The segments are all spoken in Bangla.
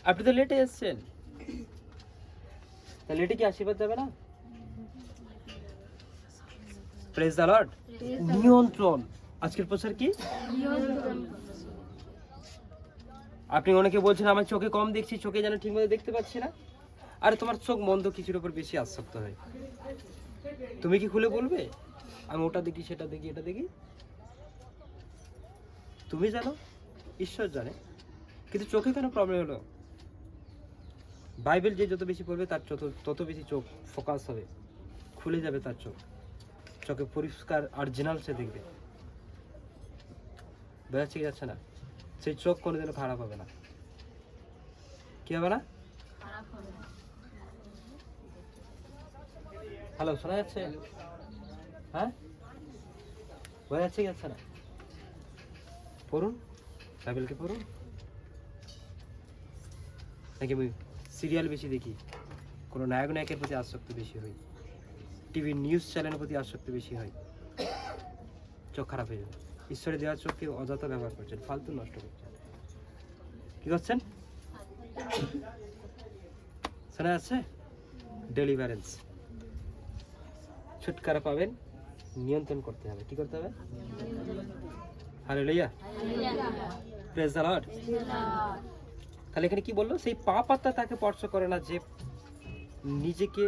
আপনি তো লেটে এসেছেন, তা লেটে কি আশীর্বাদ যাবে না? Praise the lord. নিয়ন্ত্রণ আজকের প্রচার কি? আপনি অনেকে বলছেন আমার চোখে কম দেখছি, চোখে যেন ঠিক মতো দেখতে পাচ্ছি না। আরে তোমার চোখ মন্দ কিছুর উপর বেশি আসক্ত হয়। তুমি কি খুলে বলবে আমি ওটা দেখি, সেটা দেখি, এটা দেখি? তুমি জানো, ঈশ্বর জানে। কিন্তু চোখে কেন প্রবলেম হলো? বাইবেল যে যত বেশি পড়বে তার তত বেশি চোখ ফোকাস হবে, খুলে যাবে তার চোখ, চোখে পরিষ্কার অরিজিনাল সে দেখবে। বোঝা ঠিক যাচ্ছে না? সেই চোখ কোনোদিনও খারাপ হবে না। কি হবে না? হ্যালো, শোনা যাচ্ছে? হ্যাঁ, বোঝা ঠিক যাচ্ছে না? পড়ুন, বাইবেলকে পড়ুন। নাকি আমি সিরিয়াল বেশি দেখি, কোনো নায়ক নায়কের প্রতি আসক্তি বেশি হই, টিভি নিউজ চ্যানেলের প্রতি আসক্তি বেশি হয়, চোখ খারাপ হয়ে যাবে। ঈশ্বরের দেওয়ার চোখকে অযথা ব্যবহার করছেন, ফালতু নষ্ট করছেন। কি করছেন? শোনা যাচ্ছে? ডেলিভারেন্স, ছুটকারা পাবেন, নিয়ন্ত্রণ করতে হবে। কি করতে হবে? Hallelujah, praise the lord. তাহলে এখানে কি বললো? সেই পাপ আত্মা তাকে স্পর্শ করে না যে নিজেকে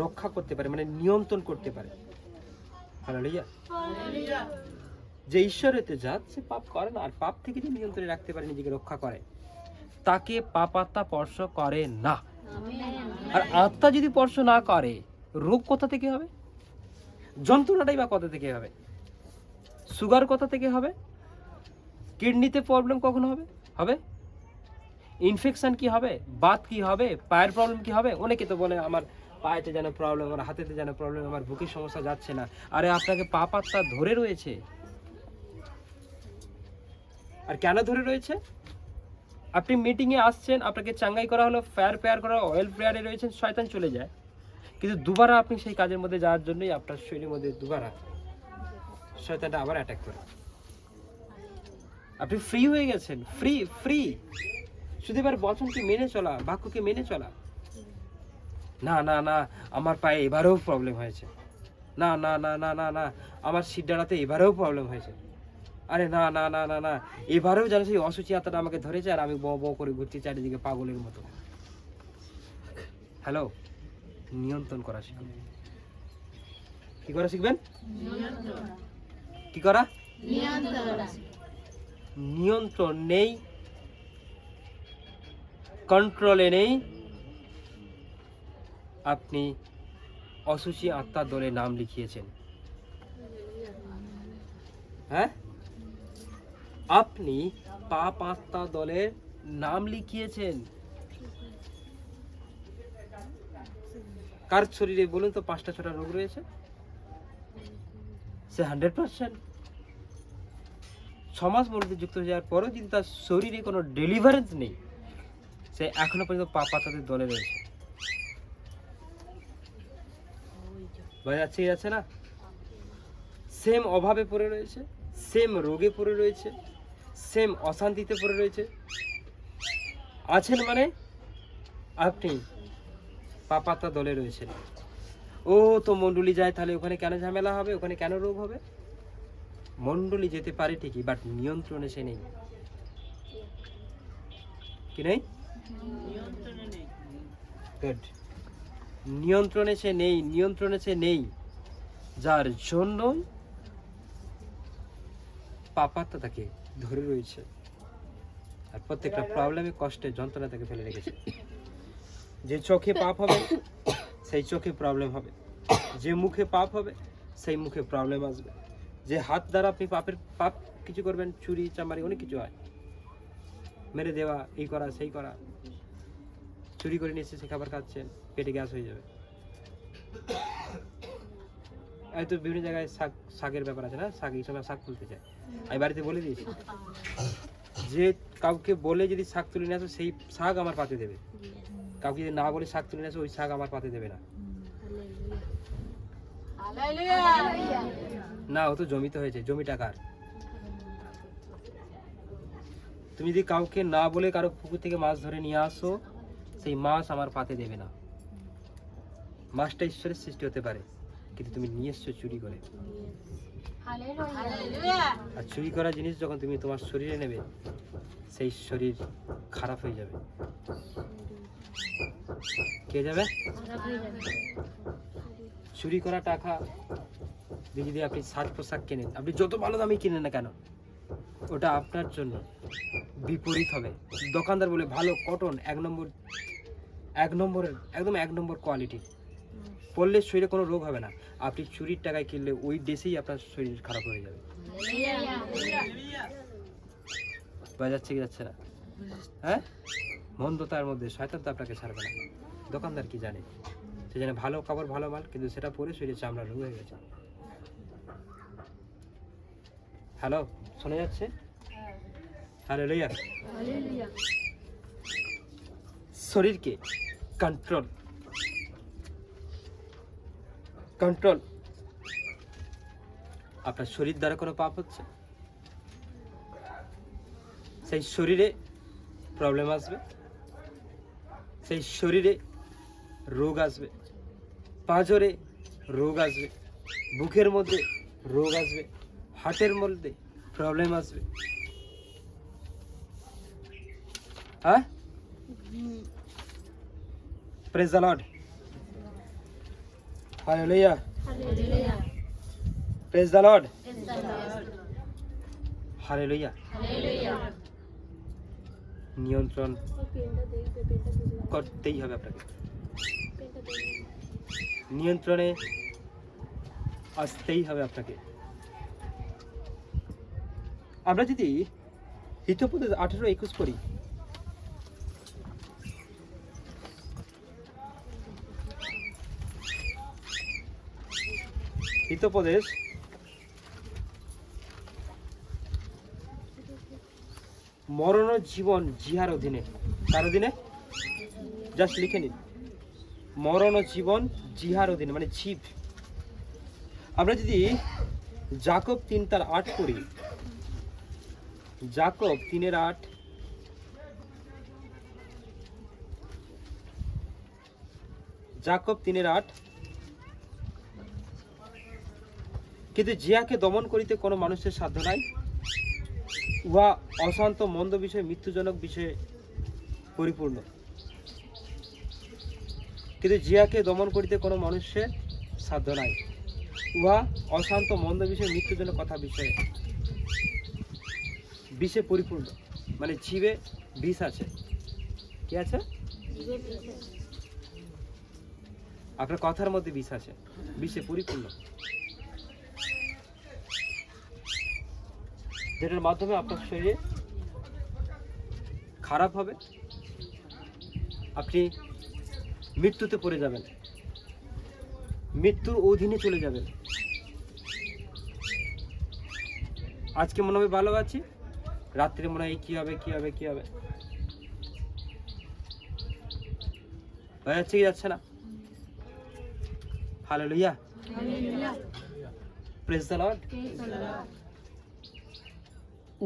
রক্ষা করতে পারে, মানে নিয়ন্ত্রণ করতে পারে। হালেলুয়া। যে ঈশ্বরেতে জাত সে পাপ করে না, আর পাপ থেকে যে নিয়ন্ত্রণে রাখতে পারে, নিজেকে রক্ষা করে, তাকে পাপ আত্মা স্পর্শ করে না। আর আত্মা যদি স্পর্শ না করে, রোগ কোথা থেকে হবে? যন্ত্রণাটাই বা কোথা থেকে হবে? সুগার কোথা থেকে হবে? কিডনিতে প্রবলেম কখন হবে? হবে ইনফেকশন কি হবে? বাত কি হবে? পায়ের প্রবলেম কি হবে? অনেকে তো বলে আমার পায়েতে যেন প্রবলেম, আমার হাতেতে যেন প্রবলেম, আমার বুকের সমস্যা যাচ্ছে না। আরে আপনাকে পাপ আত্মা ধরে রয়েছে। আর কেন ধরে রয়েছে? আপনি মিটিংয়ে আসছেন, আপনাকে চাঙ্গাই করা হলো, প্রেয়ার করা, অয়েল প্রেয়ারে রয়েছেন, শয়তান চলে যায়। কিন্তু দুবারা আপনি সেই কাজের মধ্যে যাওয়ার জন্যই আপনার শরীরের মধ্যে দুবারা শয়তানটা আবার অ্যাটাক করে। আপনি ফ্রি হয়ে গেছেন, ফ্রি। শুধু এবার বচনকে মেনে চলা, বাক্যকে মেনে চলা। না না না, আমার পায়ে এবারেও প্রবলেম হয়েছে। না না না না না না, আমার সিটডাড়াতে এবারেও প্রবলেম হয়েছে। আরে না না না না না, এবারেও যেন সেই অসুচি আত্মাটা আমাকে ধরেছে, আর আমি বউ করে ঘুরছি চারিদিকে পাগলের মতো। হ্যালো, নিয়ন্ত্রণ করা শিখুন। কি করা শিখবেন? কি করা? নিয়ন্ত্রণ নেই, কন্ট্রোলে নেই, আপনি অসুচি আত্মার দলে নাম লিখিয়েছেন। হ্যাঁ, আপনি পাপ আত্মা দলের নাম লিখিয়েছেন। কার শরীরে বলুন তো 5টা 6টা রোগ রয়েছে? সে 100% 6 মাস মধ্যে যুক্ত হয়ে যাওয়ার পরেও যদি তার শরীরে কোনো ডেলিভারেন্স নেই, সে এখনো পর্যন্ত পাপ আত্মাদের দলে রয়েছে। বোঝা যাচ্ছে না? সেম অভাবে পড়ে রয়েছে, সেম রোগে পড়ে রয়েছে, সেম অশান্তিতে পড়ে রয়েছে। আছেন মানে আপনি পাপ আত্মা দলে রয়েছেন। ও তো মণ্ডলী যায়, তাহলে ওখানে কেন ঝামেলা হবে, ওখানে কেন রোগ হবে? মণ্ডলী যেতে পারে ঠিকই, বাট নিয়ন্ত্রণে সে নেই। কি নেই? গুড। নিয়ন্ত্রণে সে নেই, যার জন্য পাপাত্মা তাকে ধরে রয়েছে, আর প্রত্যেকটা প্রবলেমে, কষ্টে, যন্ত্রণা তাকে ফেলে রেখেছে। যে চোখে পাপ হবে সেই চোখে প্রবলেম হবে, যে মুখে পাপ হবে সেই মুখে প্রবলেম আসবে, যে হাত দ্বারা আপনি পাপ কিছু করবেন, চুরি চামারি অনেক কিছু হয়, মেরে দেওয়া, এই করা সেই করা, চুরি করে নিয়ে এসে সে খাবার খাচ্ছেন, পেটে গ্যাস হয়ে যাবে। হয়তো বিভিন্ন জায়গায় শাকের ব্যাপার আছে না, শাক এই সময় শাক তুলতে চায়, আমি বাড়িতে বলে দিয়েছি, যে কাউকে বলে যদি শাক তুলে নিয়ে আসো সেই শাক আমার পাতে দেবে, কাউকে যদি না বলে শাক তুলে নিয়ে আসো ওই শাক আমার পাতে দেবে না। না, ও তো জমিতে হয়েছে, জমিটা কার? তুমি যদি কাউকে না বলে কারো পুকুর থেকে মাছ ধরে নিয়ে আসো, সেই মাছ আমার পাতে দেবে না। মাছটা ঈশ্বরের সৃষ্টি হতে পারে, কিন্তু তুমি নিয়ে এসছো চুরি করে। আর চুরি করা জিনিস যখন তুমি তোমার শরীরে নেবে, সেই শরীর খারাপ হয়ে যাবে। কে যাবে? চুরি করা টাকা দিয়ে যদি আপনি সাজ পোশাক কেনেন, আপনি যত ভালো দামি কিনেন না কেন, ওটা আপনার জন্য বিপরীত হবে। দোকানদার বলে ভালো কটন, একদম এক নম্বর কোয়ালিটি, পরলে শরীরে কোনো রোগ হবে না। আপনি চুরির টাকায় কিনলে ওই দেশেই আপনার শরীর খারাপ হয়ে যাবে। বোঝা যাচ্ছে কি যাচ্ছে না? হ্যাঁ, মন্দতার মধ্যে শয়তান তো আপনাকে ছাড়বে না। দোকানদার কি জানে? সে জানে ভালো কাপড় ভালো মাল, কিন্তু সেটা পরে শরীরে চামড়া রোগ হয়ে গেছে। হ্যালো, শোনা যাচ্ছে? হালেলুয়া। শরীরকে কন্ট্রোল আপনার শরীর দ্বারা কোনো পাপ হচ্ছে, সেই শরীরে প্রবলেম আসবে, সেই শরীরে রোগ আসবে, পাঁজরে রোগ আসবে, বুকের মধ্যে রোগ আসবে, হার্টের মধ্যে প্রবলেম আসবে। হ্যাঁ, praise the lord. Hallelujah, praise the lord, hallelujah. নিয়ন্ত্রণ করতেই হবে আপনাকে, নিয়ন্ত্রণে আসতেই হবে আপনাকে। আমরা যদি হিতোপদেশ 18:21 পড়ি, হিতোপদেশ মরণ জীবন জিহার অধীনে। কার অধীনে? জাস্ট লিখে নিন, মরণ জীবন জিহার অধীনে, মানে জীব। আমরা যদি যাকব 3:8 পড়ি, যাকব 3:8, যাকব 3:8, কিন্তু জিয়াকে দমন করিতে কোনো মানুষের সাধ্য নাই, উহা অশান্ত মন্দ বিষয় মৃত্যুজনক বিষয়ে পরিপূর্ণ। কিন্তু জিয়াকে দমন করিতে কোনো মানুষের সাধ্য নাই, উহা অশান্ত মন্দ বিষয় মৃত্যুজনক কথা বিষে পরিপূর্ণ। মানে জীবে বিষ আছে। কি আছে? আপনার কথার মধ্যে বিষ আছে, বিষে পরিপূর্ণ, যেটার মাধ্যমে আপনার শরীরে খারাপ হবে, আপনি মৃত্যুতে পড়ে যাবেন, মৃত্যুর অধীনে চলে যাবেন। আজকে মনে হয় ভালো আছি, রাত্রে মনে হয় কি হবে। হয়ে যাচ্ছে কি যাচ্ছে না? Hallelujah, praise the lord.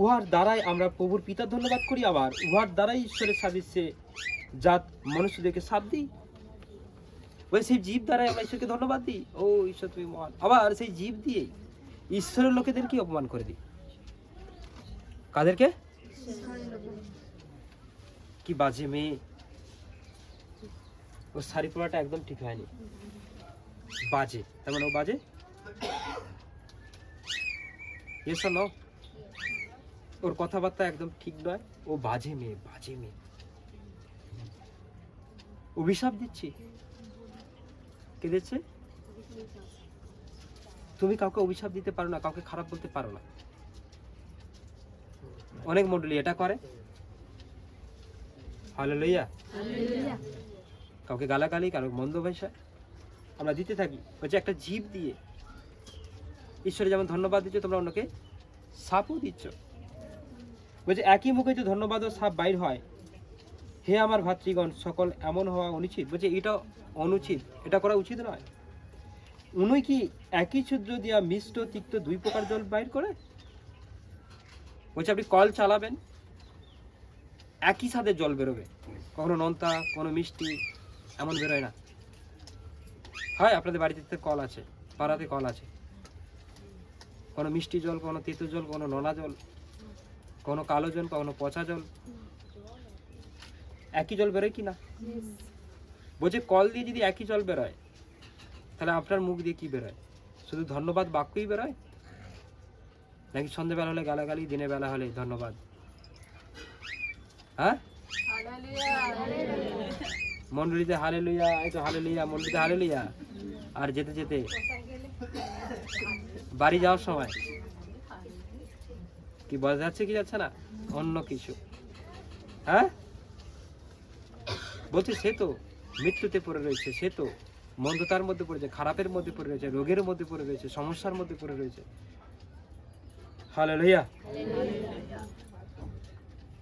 উহার দ্বারাই আমরা প্রভুর পিতার ধন্যবাদ করি, আবার উহার দ্বারাই ঈশ্বরের সাদৃশ্যে জাত মনুষ্যদেরকে সাথ দিই। ওই সেই জীব দ্বারাই আমরা ঈশ্বরকে ধন্যবাদ দিই, ও ঈশ্বর তুমি মহান। আবার সেই জীব দিয়ে ঈশ্বরের লোকেদেরকে অপমান করে দিই। কাদেরকে? কি বাজে মেয়ে, ও শাড়ি পরাটা একদম ঠিক হয়নি, বাজে। তার মানে ও বাজে? Yes or no? ওর কথাবার্তা একদম ঠিক নয়, ও বাজে মেয়ে। অভিশাপ দিচ্ছি। কে দিচ্ছে? তুমি কাউকে অভিশাপ দিতে পারো না, কাউকে খারাপ বলতে পারো না। অনেক মণ্ডলী এটা করে। হালেলুয়া। কাউকে গালাগালি, কারো মন্দ ভাষা আমরা দিতে থাকি। বলছে একটা জীব দিয়ে ঈশ্বরে যেমন ধন্যবাদ দিচ্ছ, তোমরা অন্যকে সাপও দিচ্ছ। বলছে একই মুখে যে ধন্যবাদ ও সাপ বাইর হয়, হে আমার ভাতৃগণ, সকল এমন হওয়া অনুচিত। বলছে এটা অনুচিত, এটা করা উচিত নয়। উনি কি একই ছিদ্র দিয়া মিষ্ট তিক্ত দুই প্রকার জল বাইর করে? বলছে আপনি কল চালাবেন, একই স্বাদের জল বেরোবে, কখনো নোনতা, কোনো মিষ্টি, এমন বেরোয় না। হয় আপনাদের বাড়িতে তো কল আছে, পাড়াতে কল আছে, কোনো মিষ্টি জল, কোনো তেঁতু জল, কোনো নোনা জল, কোনো কালো জল, কোনো পচা জল, একই জল বেরোয় কি না? বলছে কল দিয়ে যদি একই জল বেরোয়, তাহলে আপনার মুখ দিয়ে কি বেরোয়? শুধু ধন্যবাদ বাক্যই বেরোয়, নাকি সন্ধ্যেবেলা হলে গালাগালি, দিনের বেলা হলে ধন্যবাদ? হ্যাঁ, মন্ডলীতে হালেলুয়া, এই তো হালেলুয়া, মন্ডলীতে হালেলুয়া, আর যেতে যেতে বাড়ি যাওয়ার সময় কি বোঝা যাচ্ছে কি যাচ্ছে না? অন্য কিছু। হ্যাঁ, বলছে সে তো মৃত্যুতে পড়ে রয়েছে, সে তো মন্দতার মধ্যে পড়েছে, খারাপের মধ্যে পড়ে রয়েছে, রোগের মধ্যে পড়ে রয়েছে, সমস্যার মধ্যে পড়ে রয়েছে। হালেলুয়া।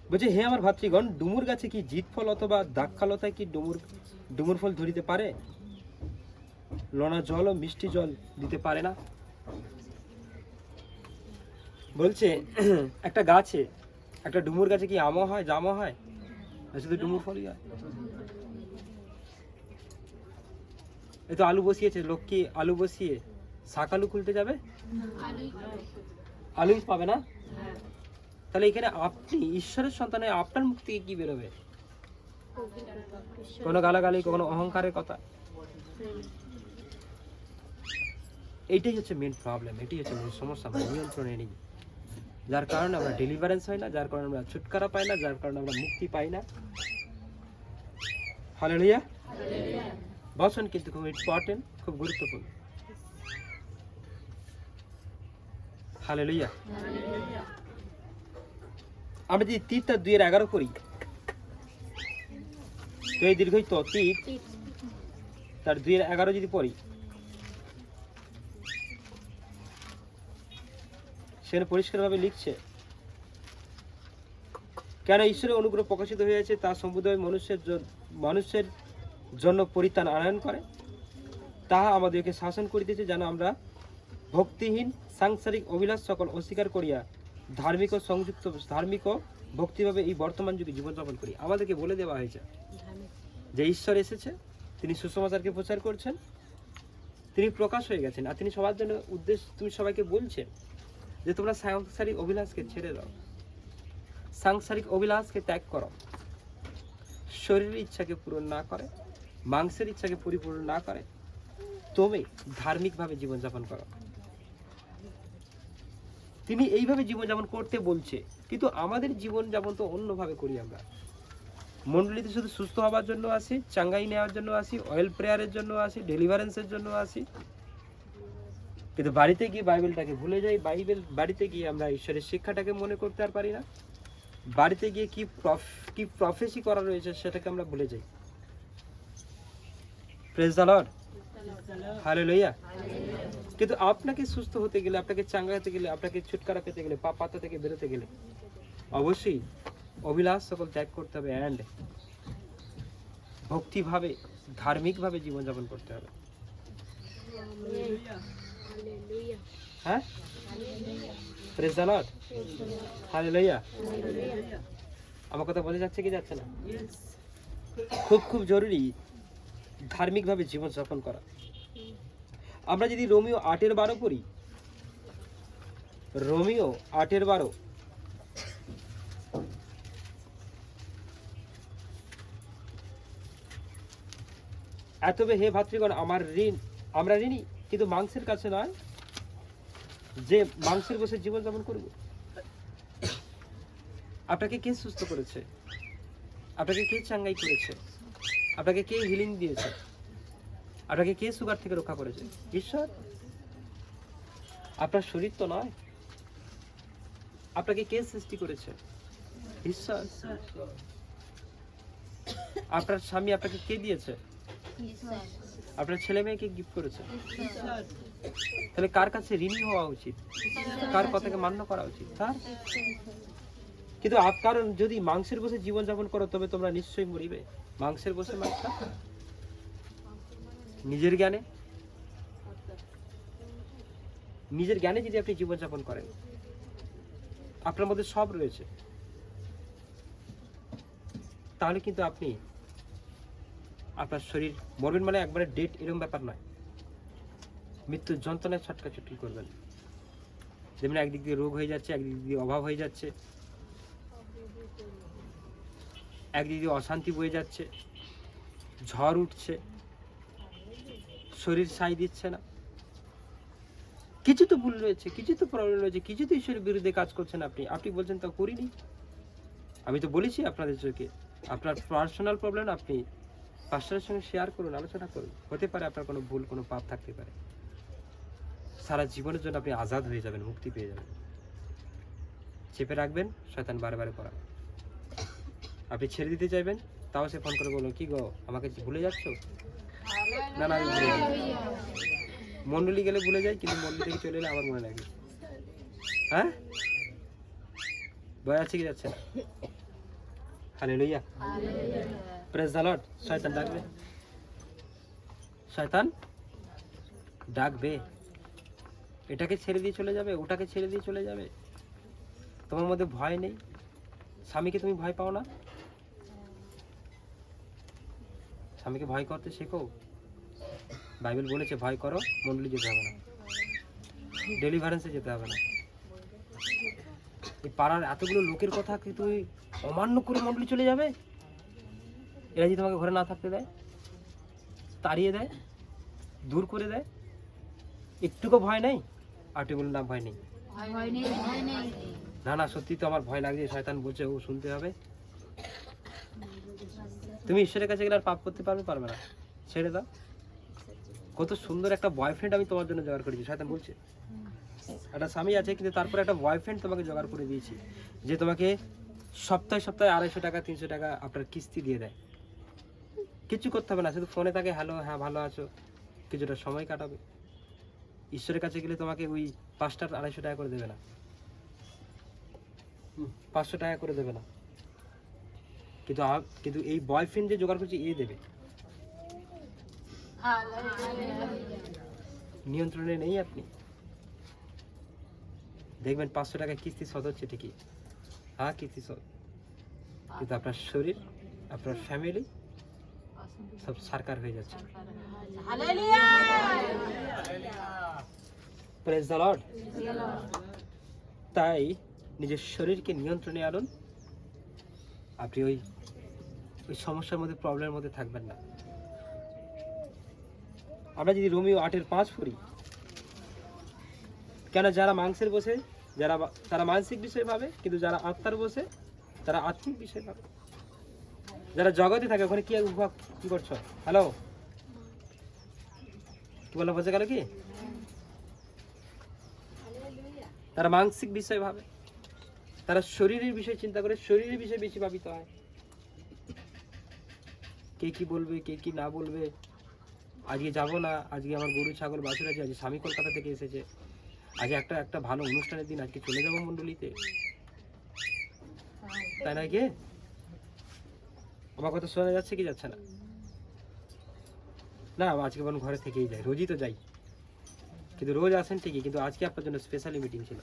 বলছে হে আমার ভাতৃগণ, ডুমুর গাছে কি জিত ফল অথবা দাক্ষালতায় কি ডুমুর ফল ধরিতে পারে? লোনা জল ও মিষ্টি জল দিতে পারে না? বলছে একটা গাছে, একটা ডুমুর গাছে কি আমও হয়, জামও হয়, শুধু ডুমুর ফলই হয়? এই তো আলু বসিয়েছে, লোক কি আলু বসিয়ে শাক আলু খুলতে যাবে? আলুই পাবে না। তাহলে এখানে আপনি ঈশ্বরের সন্তান হয়ে আপনার মুখ থেকে কি বেরোবে? কোনো গালাগালি, কোনো অহংকারের কথা। এইটাই হচ্ছে মেন প্রবলেম, এটাই হচ্ছে মেন সমস্যা, আমরা নিয়ন্ত্রণে নেই, যার কারণে আমরা ডেলিভারেন্স হয় না, যার কারণে আমরা ছুটকারা পাই না, যার কারণে আমরা মুক্তি পাই না। হালেলুয়া। বচন কিন্তু খুব ইম্পর্টেন্ট, খুব গুরুত্বপূর্ণ। হালেলুয়া। আমরা যদি তীরটা 2:11 করি, তো এই দীর্ঘই তো তীর, তার 2:11 যদি পড়ি, সেখানে পরিষ্কারভাবে লিখছে, কেন ঈশ্বরের অনুগ্রহ প্রকাশিত হয়েছে, তা সম্বোধন মানুষের জন্য পরিত্রাণ আনয়ন করে, তাহা আমাদেরকে শাসন করিতেছে, যেন আমরা ভক্তিহীন সাংসারিক অভিলাষ সকল অস্বীকার করিয়া ধার্মিক ও ভক্তিভাবে এই বর্তমান যুগে জীবনযাপন করি। আমাদেরকে বলে দেওয়া হয়েছে যে ঈশ্বর এসেছে, তিনি সুসমাচারকে প্রচার করছেন, তিনি প্রকাশ হয়ে গেছেন, আর তিনি সবার জন্য তুমি সবাইকে বলছেন যে তোমরা সাংসারিক অভিলাষকে ছেড়ে দাও, সাংসারিক অভিলাষকে ত্যাগ করো, শরীরের ইচ্ছাকে পূরণ না করে, মাংসের ইচ্ছাকে পরিপূর্ণ না করে তুমি ধার্মিকভাবে জীবনযাপন করো। তিনি এইভাবে জীবনযাপন করতে বলছে, কিন্তু আমাদের জীবনযাপন তো অন্যভাবে করি। আমরা মন্ডলীতে শুধু সুস্থ হওয়ার জন্য আসি, চাঙ্গাই নেওয়ার জন্য আসি, অয়েল প্রেয়ারের জন্য আসি, ডেলিভারেন্সের জন্য আসি, কিন্তু বাড়িতে গিয়ে বাইবেলটাকে ভুলে যাই। বাড়িতে গিয়ে আমরা ঈশ্বরের শিক্ষাটাকে মনে করতে আর পারি না। বাড়িতে গিয়ে কি প্রফেসি করা রয়েছে সেটাকে আমরা ভুলে যাই। Praise the lord, hallelujah. কিন্তু আপনাকে সুস্থ হতে গেলে, আপনাকে চাঙ্গা হতে গেলে, আপনাকে ছুটকারা পেতে গেলে, পাপ পাতা থেকে বেরোতে গেলে অবশ্যই অভিলাষ সকল ত্যাগ করতে হবে, অ্যান্ড ভক্তিভাবে, ধার্মিকভাবে জীবনযাপন করতে হবে। হ্যাঁ, প্রেজ দ্য লর্ড, হালেলুয়া। আমার কথা বোঝা যাচ্ছে কি যাচ্ছে না? খুব খুব জরুরি ধার্মিকভাবে জীবনযাপন করা। আমরা যদি রোমিও 8:12 পড়ি, রোমিও 8:12, এতবে হে ভাতৃগণ, আমরা ঋণী, কিন্তু মাংসের কাছে নয়, যে মাংসের বসে জীবনযাপন করব। আপনাকে কে সুস্থ করেছে? আপনাকে কে চাঙ্গাই করেছে? আপনাকে কে হিলিং দিয়েছে? আপনাকে কে সুগার থেকে রক্ষা করেছে? ঈশ্বর। আপনার শরীর তো নয়। আপনাকে কে সৃষ্টি করেছে? ঈশ্বর। আপনার স্বামী আপনাকে কে দিয়েছে? আপনার ছেলে মেয়েকে গিফট করেছে। তাহলে কার কাছে ঋণী হওয়া উচিত? কার কথাকে মান্য করা উচিত? তার। কিন্তু কারণ যদি মাংসের বসে জীবনযাপন করো, তবে তোমরা নিশ্চয়ই মরিবে। মাংসের বসে মাংসা, নিজের জ্ঞানে যদি আপনি জীবনযাপন করেন, আপনার মধ্যে সব রয়েছে, তাহলে কিন্তু আপনি আপনার শরীর মরবেন, মানে একবারে ডেট এরকম ব্যাপার নয়, মৃত্যুর যন্ত্রণায় ছটকাছুটি করবেন। যেমন একদিক দিয়ে রোগ হয়ে যাচ্ছে, একদিক দিয়ে অভাব হয়ে যাচ্ছে, একদিক দিয়ে অশান্তি বয়ে যাচ্ছে, ঝড় উঠছে, শরীর সাই দিচ্ছে না, কিছু তো ভুল রয়েছে, কিছু তো প্রবলেম রয়েছে, কিছু তো ঈশ্বরের বিরুদ্ধে কাজ করছেন আপনি। আপনি বলছেন তা করিনি। আমি তো বলেছি আপনাদের চোখে আপনার পার্সোনাল প্রবলেম আপনি পাস্টারের সঙ্গে শেয়ার করুন, আলোচনা করুন। হতে পারে আপনার কোনো ভুল, কোনো পাপ থাকতে পারে। সারা জীবনের জন্য আপনি আজাদ হয়ে যাবেন, মুক্তি পেয়ে যাবেন। চেপে রাখবেন, শয়তান বারে বারে করা। আপনি ছেড়ে দিতে চাইবেন, তাও সে ফোন করে বলুন, কি গো আমাকে ভুলে যাচ্ছ? না না, আমি ভুলে যাই। মন্ডলী গেলে ভুলে যাই, কিন্তু মন্ডলী থেকে চলে এলে আবার মনে লাগে। হ্যাঁ, ভয় আছে কি যাচ্ছে না? Hallelujah, praise the lord. শয়তান ডাকবে, শয়তান ডাকবে। এটাকে ছেড়ে দিয়ে চলে যাবে, ওটাকে ছেড়ে দিয়ে চলে যাবে। তোমার মধ্যে ভয় নেই। স্বামীকে তুমি ভয় পাও না? স্বামীকে ভয় করতে শেখো। বাইবেল বলেছে ভয় করো, মন্ডলী যেতে হবে না, ডেলিভারেন্সে যেতে হবে না। এই পাড়ার এতগুলো লোকের কথা কি তুমি অমান্য করে মন্ডলী চলে যাবে? এরা যদি তোমাকে ঘরে না থাকতে দেয়, তাড়িয়ে দেয়, দূর করে দেয়, একটুকু ভয় নেই? আর তুই বলুন না ভয় নেই। না না, সত্যি তো আমার ভয় লাগছে, শয়তান বলছে, ও শুনতে হবে। তুমি ঈশ্বরের কাছে গেলে আর পাপ করতে পারবে না, ছেড়ে দাও। কত সুন্দর একটা বয়ফ্রেন্ড আমি তোমার জন্য জোগাড় করেছি, শয়তান বলছে। একটা স্বামী আছে, কিন্তু তারপরে একটা বয়ফ্রেন্ড তোমাকে জোগাড় করে দিয়েছি, যে তোমাকে সপ্তাহে সপ্তাহে 250 টাকা 300 টাকা আপনার কিস্তি দিয়ে দেয়। কিছু করতে হবে না, শুধু ফোনে তাকে হ্যালো, হ্যাঁ ভালো আছো, কিছুটা সময় কাটাবে। ঈশ্বরের কাছে গেলে তোমাকে ওই 5টা 250 টাকা করে দেবে না, 500 টাকা করে দেবে না, কিন্তু এই বয়ফ্রেন্ড যে জোগাড় করছে এ দেবে। নিয়ন্ত্রণে নেই আপনি। দেখবেন 500 টাকা কিস্তি শোধ হচ্ছে ঠিকই, হ্যাঁ কিস্তি শোধ, কিন্তু আপনার শরীর, আপনার ফ্যামিলি সব সরকার হয়ে যাচ্ছে। Praise the lord. তাই নিজের শরীরকে নিয়ন্ত্রণে আনুন। আপনি ওই সমস্যার মধ্যে, প্রবলেমের মধ্যে থাকবেন না। আমরা যদি রোমিও 8:5 পড়ি, কেন যারা মাংসের বসে তারা মানসিক বিষয় ভাবে, কিন্তু যারা আত্মার বসে তারা আত্মিক বিষয় ভাবে। যারা জগতে থাকে ওখানে কি করছো? হ্যালো, কি বলা বোঝা গেল কি? তারা মানসিক বিষয় ভাবে, তারা শরীরের বিষয় চিন্তা করে, শরীরের বিষয় বেশি ভাবিত হয়। কে কি বলবে, কে কি না বলবে, আজকে যাব না, আজকে আমার গরু ছাগল বাছুর আছে, আজকে স্বামী কলকাতা থেকে এসেছে, আজ একটা ভালো অনুষ্ঠানের দিন, আজকে চলে যাবো মন্ডলীতে, তাই না? কি আমার কথা শোনা যাচ্ছে কি যাচ্ছে না? না, আজকে বরং ঘরে থেকেই যাই, রোজই তো যাই, কিন্তু রোজ আসেন ঠিকই, কিন্তু আজকে আপনার জন্য স্পেশালি মিটিং ছিল।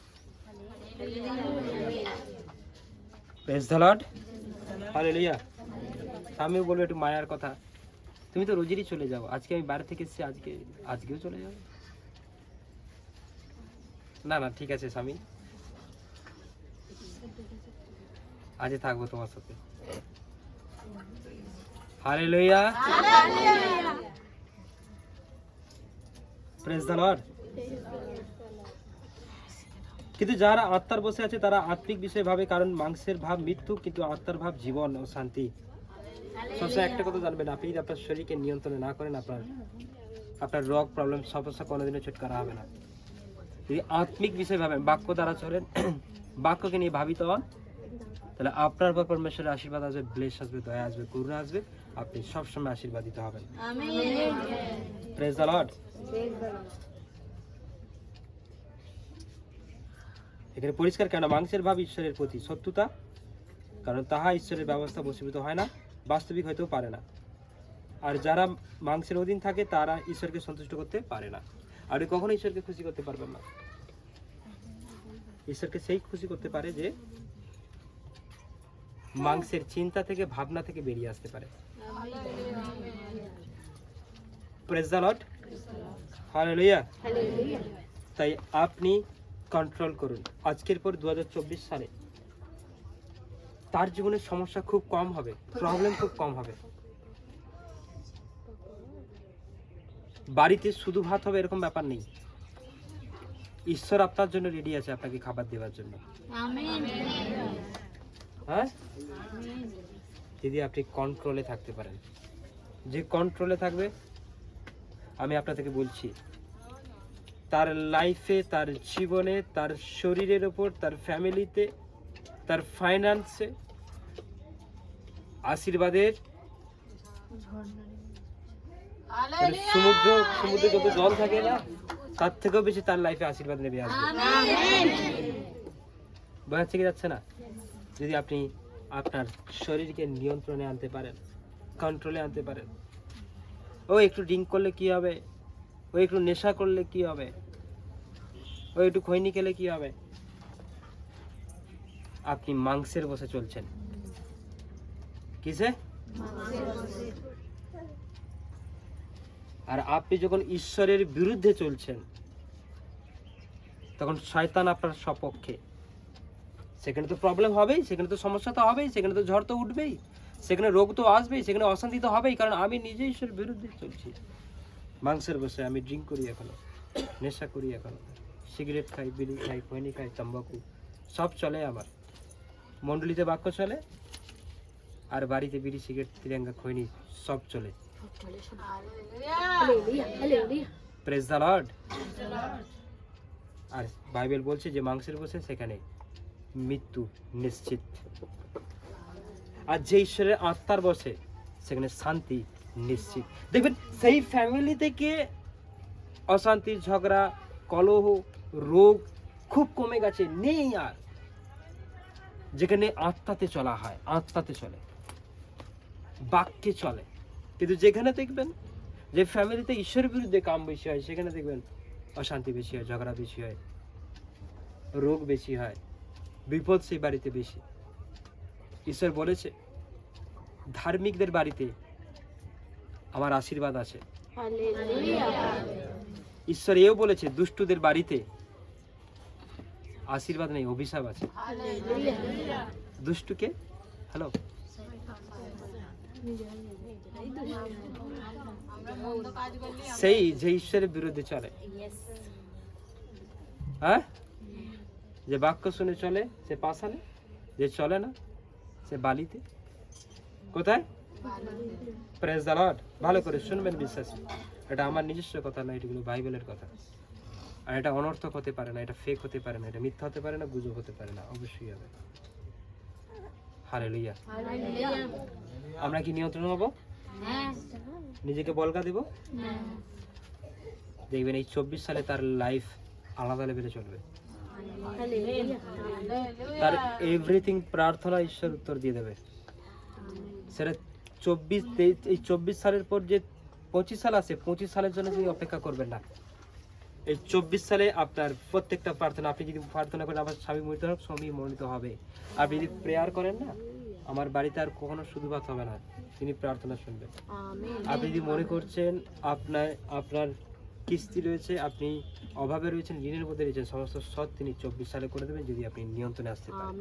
Praise the lord, hallelujah. আমিও বলবো একটু মায়ার কথা। তুমি তো রোজেরই চলে যাও, আজকে আমি বাইরে থেকে এসেছি, আজকেও চলে যাও। না না, ঠিক আছে স্বামী, আজ থাকবো তোমার সাথে। Hallelujah, praise the lord. কিন্তু যারা আত্মার বসে আছে তারা আত্মিক বিষয় ভাবে, কারণ মাংসের ভাব মৃত্যু, কিন্তু আত্মার ভাব জীবন ও শান্তি। সবসময় একটা কথা জানবেন, আপনি যদি আপনার শরীরকে নিয়ন্ত্রণে না করেন, আপনার রোগ প্রবলেম সমস্যা কোনোদিনও ছুটকারা হবে না। যদি আত্মিক বিষয় ভাবেন, বাক্য দ্বারা চলেন, বাক্যকে নিয়ে ভাবিত হন, তাহলে আপনার উপর পরমেশ্বরের আশীর্বাদ আসবে, ব্লেস আসবে, দয়া আসবে, করুণা আসবে, আপনি সবসময় আশীর্বাদিত হবেন। Praise the lord. এখানে পরিষ্কার, কেন মাংসের ভাব ঈশ্বরের প্রতি শত্রুতা, কারণ তাহা ঈশ্বরের ব্যবস্থা বশীভূত হয় না, বাস্তবিক হইতেও পারে না। আর যারা মাংসের অধীন থাকে তারা ঈশ্বরকে সন্তুষ্ট করতে পারে না। আর কখনো ঈশ্বরকে খুশি করতে পারবেন না। ঈশ্বরকে সেই খুশি করতে পারে যে মাংসের চিন্তা থেকে, ভাবনা থেকে বেরিয়ে আসতে পারে। Praise the lord, hallelujah. তাই আপনি কন্ট্রোল করুন। আজকের পর 2024 সালে তার জীবনের সমস্যা খুব কম হবে, প্রবলেম খুব কম হবে। বাড়িতে শুধু ভাত হবে এরকম ব্যাপার নেই। ঈশ্বর আপনার জন্য রেডি আছে, আপনাকে খাবার দেওয়ার জন্য। হ্যাঁ, যদি আপনি কন্ট্রোলে থাকতে পারেন। যে কন্ট্রোলে থাকবে, আমি আপনাদেরকে বলছি, তার লাইফে, তার জীবনে, তার শরীরের ওপর, তার ফ্যামিলিতে, তার ফাইন্যান্সে আশীর্বাদের সমুদ্রে যত জল থাকে না, তার থেকেও বেশি তার লাইফে আশীর্বাদ নেমে আসবে। বোঝাচ্ছে কি যাচ্ছে না? যদি আপনি আপনার শরীরকে নিয়ন্ত্রণে আনতে পারেন, কন্ট্রোলে আনতে পারেন। ও একটু ড্রিঙ্ক করলে কি হবে, ও একটু নেশা করলে কি হবে, ও একটু খৈনি খেলে কি হবে? আপনি মাংসের বসে চলছেন। কিসে? আর আপনি যখন ঈশ্বরের বিরুদ্ধে চলছেন, তখন শয়তান আপনার সপক্ষে। সেখানে তো প্রবলেম হবেই, সেখানে তো সমস্যা তো হবেই, সেখানে তো ঝড় তো উঠবেই, সেখানে রোগ তো আসবেই, সেখানে অশান্তি তো হবেই। কারণ আমি নিজে ঈশ্বরের বিরুদ্ধে চলছি। মাংসের বসে আমি ড্রিঙ্ক করি এখনো, নেশা করি এখনো, সিগারেট খাই, বিড়ি খাই, খৈনি খাই, তাম্বাকু সব চলে আমার। মণ্ডলীতে বাক্য চলে, আর বাড়িতে বিড়ি, সিগারেট, তিরঙ্গা, খৈনি সব চলে। Praise the lord. আর বাইবেল বলছে যে মাংসের বসে সেখানে মৃত্যু নিশ্চিত। আর যে ঈশ্বরের আত্মার বসে সেখানে শান্তি নিশ্চিত। দেখবেন সেই ফ্যামিলি থেকে অশান্তি, ঝগড়া, কলহ, রোগ খুব কমে গেছে, নেই আর। যেখানে আত্মাতে চলা হয়, আত্মাতে চলে, বাক্যে চলে। কিন্তু যেখানে দেখবেন যে ফ্যামিলিতে ঈশ্বরের বিরুদ্ধে কাম বেশি হয়, সেখানে দেখবেন অশান্তি বেশি হয়, ঝগড়া বেশি হয়, রোগ বেশি হয়, বিপদ সেই বাড়িতে বেশি। ঈশ্বর বলেছে ধার্মিকদের বাড়িতে আমার আশীর্বাদ আছে। ঈশ্বর এও বলেছে দুষ্টুদের বাড়িতে আশীর্বাদ নেই, অভিশাপ আছে। দুষ্টুকে হ্যালো, সেই যে ঈশ্বরের বিরুদ্ধে চলে, হ্যাঁ, যে বাক্য শুনে চলে সে পাশানে, যে চলে না সে বালিতে। কোথায়? Praise the lord. ভালো করে শুনবেন বিশ্বাসী, এটা আমার নিজস্ব কথা না, এগুলো বাইবেলের কথা। আর এটা অনর্থক হতে পারে না, এটা ফেক হতে পারে না, এটা মিথ্যা হতে পারে না, গুজব হতে পারে না, অবশ্যই হবে। হালেলুয়া। আমরা কি নিয়ন্ত্রণ হব? নিজেকে বলকা দেব? দেখবেন এই 24 সালে তার লাইফ আলাদা লেভেলে চলবে। তার এভরিথিং প্রার্থনা ঈশ্বর উত্তর দিয়ে দেবে। সেটা 24 সালের পর যে 25 সাল আছে, 25 সালের জন্য যদি অপেক্ষা করবেন না, এই 24 সালে আপনার প্রত্যেকটা প্রার্থনা, আপনি যদি প্রার্থনা করেন আমার স্বামী মনোনীত হোক, স্বামী মনোনীত হবে। আপনি যদি প্রেয়ার করেন না, আমার বাড়িতে আর কখনো শুধু ভাত হবে না, তিনি প্রার্থনা শুনবেন। আপনি যদি মনে করছেন আপনার কিস্তি রয়েছে, আপনি অভাবে রয়েছেন, ঋণের মধ্যে রয়েছেন, সমস্ত সৎ তিনি 24 সালে করে দেবেন, যদি আপনি নিয়ন্ত্রণে আসতে পারেন।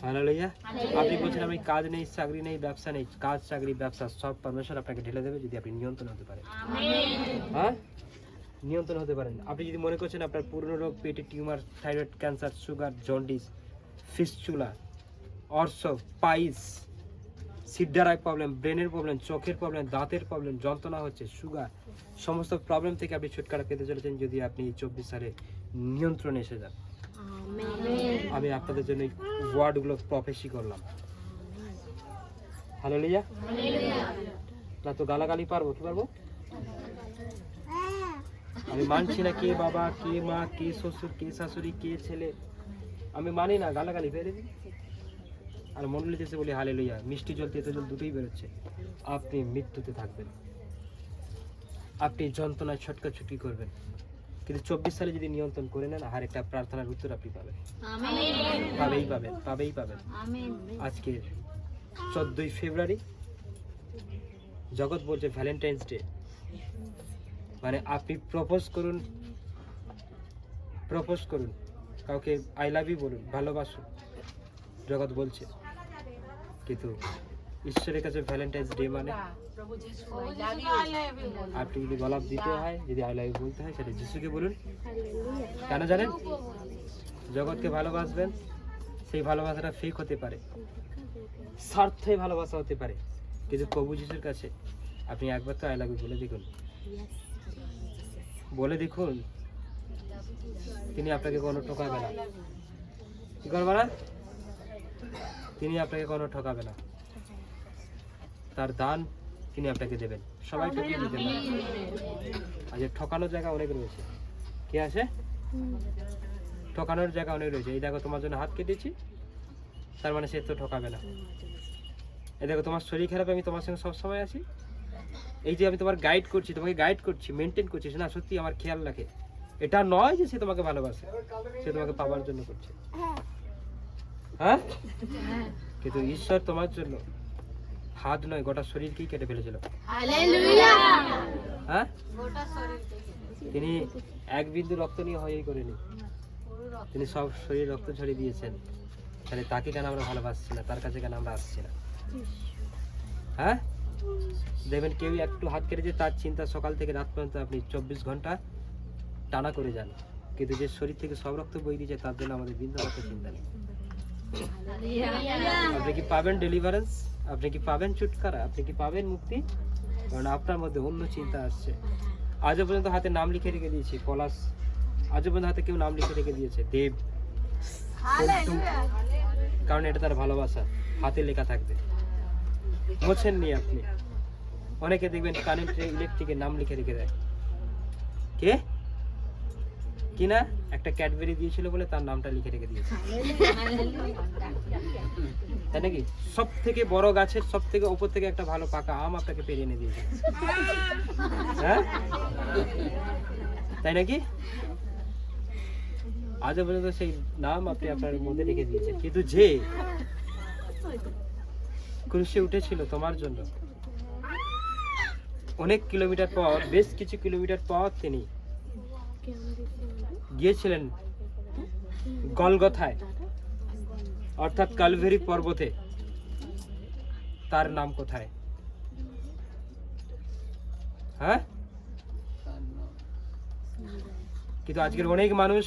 হালেলুয়া। আপনি বলছেন আমি কাজ নেই, চাকরি নেই, ব্যবসা নেই, কাজ, চাকরি, ব্যবসা সব পারমেশ্বর আপনাকে ঢেলে দেবে, যদি আপনি নিয়ন্ত্রণ হতে পারেন। হ্যাঁ, নিয়ন্ত্রণ হতে পারেন। আপনি যদি মনে করছেন আপনার পুরনো রোগ, পেটে tumour, thyroid, cancer, sugar, jaundice, fistula, অর্শ, পাইলস, সিডারাই প্রবলেম, ব্রেনের প্রবলেম, চোখের প্রবলেম, দাঁতের প্রবলেম, যন্ত্রণা হচ্ছে, সুগার, সমস্ত প্রবলেম থেকে আপনি ছুটকারা পেতে চলেছেন, যদি আপনি 24 সালে নিয়ন্ত্রণে এসে যান। আমি আপনাদের জন্য এই ওয়ার্ডগুলো প্রফেসি করলাম। হালেলুয়া। না তো গালাগালি পারবো? কি পারবো? আমি মানছি না কে বাবা, কে মা, কে শ্বশুর, কে শাশুড়ি, কে ছেলে, আমি মানি না। গালাগালি ফেলে দিই আর মন্ডলীতে এসে বলি হালেলুয়া। মিষ্টি জল, তেতো জল দুটোই বেরোচ্ছে। আপনি মৃত্যুতে থাকবেন, আপনি যন্ত্রণায় ছটকাছুটি করবেন, কিন্তু 24 সালে যদি নিয়ন্ত্রণ করে নেন, আর একটা প্রার্থনার উত্তর আপনি পাবেন, পাবেই পাবেন। আজকে 14ই ফেব্রুয়ারি, জগৎ বলছে ভ্যালেন্টাইন্স ডে, মানে আপনি প্রপোজ করুন কাউকে, আই লাভ ইউ বলুন, ভালোবাসুন, জগৎ বলছে। কিন্তু ঈশ্বরের কাছে ভ্যালেন্টাইন্স ডে মানে আপনি যদি গোলাপ দিতে হয়, যদি আই লাভ ইউ বলতে হয়, সেটা যিশুকে বলুন। কেন জানেন? জগৎকে ভালোবাসবেন, সেই ভালোবাসাটা ফেক হতে পারে, স্বার্থে ভালোবাসা হতে পারে, কিন্তু প্রভু যিশুর কাছে আপনি একবার তো আই লাভ ইউ বলে দেখুন, তিনি আপনাকে কোনো ঠকাবে না। কি করবে না? তিনি আপনাকে কোনো ঠকাবে না, তার দান তিনি আপনাকে দেবেন। সবাই ঠকিয়ে দিতে পারে, আজ ঠকানোর জায়গা অনেক রয়েছে। কি আছে? ঠকানোর জায়গা অনেক রয়েছে। এই দেখো, তোমার জন্য হাত কেটেছি, তার মানে সে তো ঠকাবে না। এই দেখো, তোমার শরীর খারাপ, আমি তোমার সঙ্গে সবসময় আছি। এই যে আমি তোমার গাইড করছি, তোমাকে গাইড করছি, মেনটেন করছি, না সত্যি আমার খেয়াল রাখে। এটা নয় যে সে তোমাকে ভালোবাসে, সে তোমাকে পাওয়ার জন্য করছে। হ্যাঁ, কিন্তু ঈশ্বর তোমার জন্য হাত নয়, গোটা শরীরকেই কেটে ফেলেছিল। হ্যাঁ, তিনি এক বিন্দু রক্ত নিয়ে হয়েই করেনি, তিনি সব শরীর রক্ত ঝরিয়ে দিয়েছেন। তাহলে তাকে কেন আমরা ভালোবাসছি না? তার কাছে কেন আমরা আসছি না? হ্যাঁ, দেখবেন কেউ একটু হাত কেটেছে, তার চিন্তা সকাল থেকে রাত পর্যন্ত আপনি 24 ঘন্টা টানা করে যান। কিন্তু যে শরীর থেকে সব রক্ত বই দিয়েছে, তার জন্য আমাদের বিন্দু রক্ত চিন্তা নেই। আপনি কি পাবেন ডেলিভারেন্স? আপনি কি পাবেন ছুটকারা? আপনি কি পাবেন মুক্তি? কারণ আপনার মধ্যে অন্য চিন্তা আসছে। আজও পর্যন্ত হাতে নাম লিখে রেখে দিয়েছি পলাশ, আজও পর্যন্ত হাতে কেউ নাম লিখে রেখে দিয়েছে দেব, কারণ এটা তার ভালোবাসা, হাতে লেখা থাকবে। মোছেননি আপনি। অনেকে দেখবেন কারেন্টে, ইলেকট্রিকে নাম লিখে রেখে দেয়। কে কিনা একটা ক্যাডবেরি দিয়েছিল বলে তার নামটা লিখে রেখে দিয়েছে, তাই নাকি? সব থেকে বড় গাছের সব থেকে উপর থেকে একটা ভালো পাকা আম আপনাকে পেরে এনে দিয়েছে, হ্যাঁ তাই নাকি? আজও পর্যন্ত সেই নাম আপনি আপনার মধ্যে রেখে দিয়েছেন। কিন্তু যে ক্রুশে উঠেছিল তোমার জন্য, অনেক কিলোমিটার পর, বেশ কিছু কিলোমিটার পর তিনি গিয়েছিলেন গলগথায়, অর্থাৎ কালভেরি পর্বতে। তার নাম কোথায়? হ্যাঁ, কিন্তু আজকের অনেক মানুষ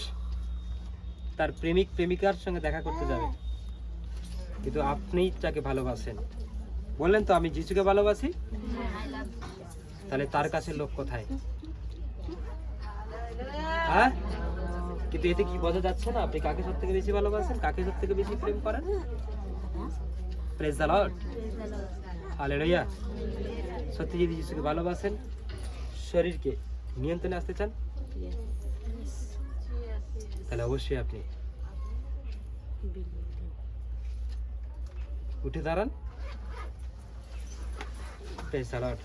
তার প্রেমিক প্রেমিকার সঙ্গে দেখা করতে যাবে, কিন্তু আপনি তাকে ভালোবাসেন। বললেন তো আমি যিশুকে ভালোবাসি, তাহলে তার কাছে লোক কোথায়? হ্যাঁ, কিন্তু এতে কি বোঝা যাচ্ছে না আপনি কাকে সব থেকে বেশি ভালোবাসেন, কাকে সব থেকে বেশি প্রেম করেন? Praise the lord, hallelujah. সত্যি যদি যিশুকে ভালোবাসেন, শরীরকে নিয়ন্ত্রণে আসতে চান, তাহলে অবশ্যই আপনি উঠে দাঁড়ান। Praise the Lord.